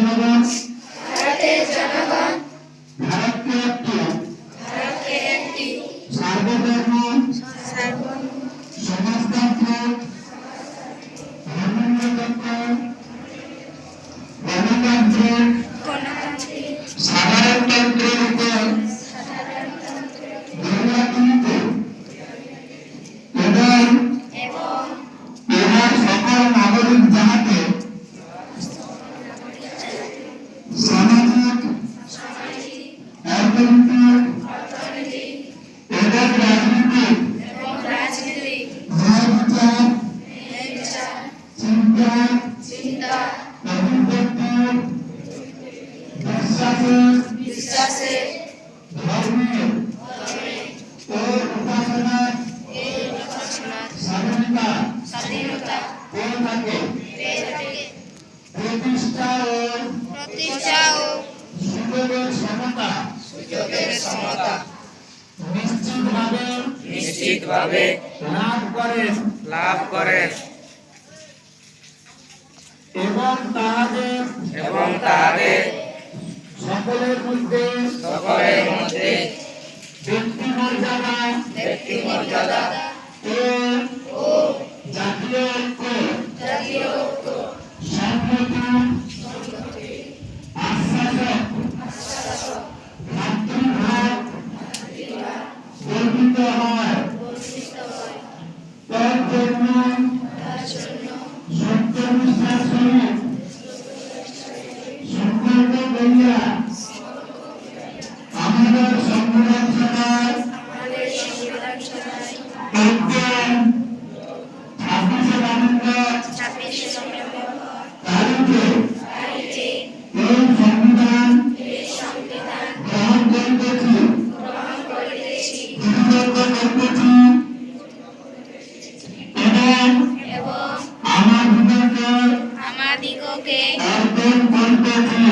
জনগণ ভারতকে একটি সার্বভৌম সমাজতান্ত্রিক গণতান্ত্রিক সাধারণতন্ত্রের উপর এবং ইহার সকল নাগরিক যাহাতে সামাজিক অর্থনৈতিক এবং রাজনৈতিক ন্যায়বিচার চিন্তা অভিব্যক্তি বিশ্বাসের ধর্মের ও উপাসনার স্বাধীনতা পেয়ে থাকে প্রতিষ্ঠা ও সুযোগের সমতা নিশ্চিতভাবে লাভ করেন এবং তাহাদের সকলের মধ্যে ব্যক্তি মর্যাদা ও জাতীয় ঐক্য সংহতি আশ্বাসক ভাতৃভাব গর্বিত হয় তার জন্য সত্যনিষ্ঠার সহিত সংকল্প করিয়া আমাদের সংবিধান সভায় একদিন 26শে নভেম্বর তারিখে এই সংবিধান গ্রহণ করিতেছি এবং আমাদিগকে অর্পণ করিতেছি